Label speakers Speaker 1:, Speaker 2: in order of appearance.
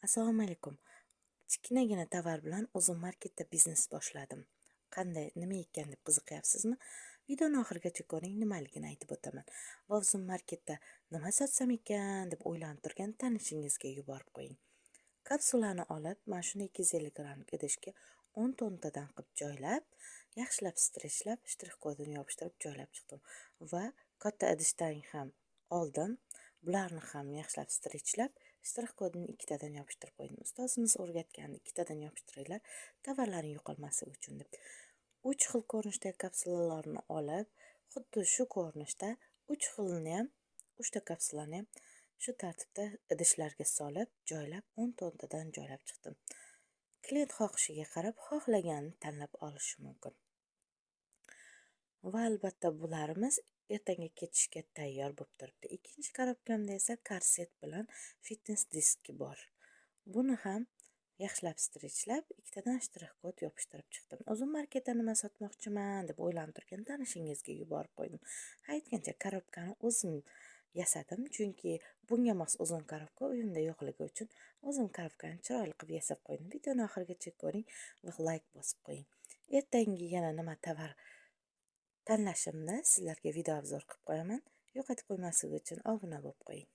Speaker 1: Assalomu alaykum. Kichkinagina tovar bilan o'zim marketda biznes boshladim. Qanday, nima ekan deb qiziqyapsizmi? Videoni oxirigacha ko'ring, nimaligini aytib o'taman. Va o'zim marketda nima sotsam ekan deb o'ylanib turgan tanishingizga yuborib qo'ying. Kapsulani olib, mana shunday 250 grammlik idishga 10 to'ntadan qilib joylab, yaxshilab stretchlab, shtrix kodini yopishtirib joylab chiqdim. Va katta idishdan ham oldim. Bularni ham yaxshilab stretchlab, shtrix kodini ikkitadan yopishtirib qo'ydim. Ustozimiz o'rgatgandi, ikkitadan yopishtiringlar, tovarlaring yo'qolmasligi uchun deb. 3 xil ko'rinishdagi kapsulalarni olib, xuddi shu ko'rinishda 3 xilni ham, 3 ta kapsulani ham shu tartibda idishlarga solib, joylab, 10 to'ntadan joylab chiqdim. Klient xohishiga qarab, xohlaganini tanlab olishi mumkin. Va albatta bularimiz ertaga ketishga tayyor bo'lib turibdi. Ikkinchi korobkamda esa korset bilan fitness diski bor. Buni ham yaxshilab stretchlab, ikkitadan shtrix kod yopishtirib chiqdim. O'zim marketda nima sotmoqchiman deb o'ylanib turgan tanishingizga yuborib qo'ydim. Aytgancha korobkani o'zim yasadim, chunki bunga mos uzun korobka uyimda yo'qligi uchun o'zim korobkani chiroyli qilib yasab qo'ydim. Videoni oxirigacha ko'ring va like bosib qo'ying. Ertangi yana nima tovar tanlashimda sizlarga video obzor qilib qo'yaman. Yo'qotib qo'ymasligi uchun obuna bo'lib qo'ying.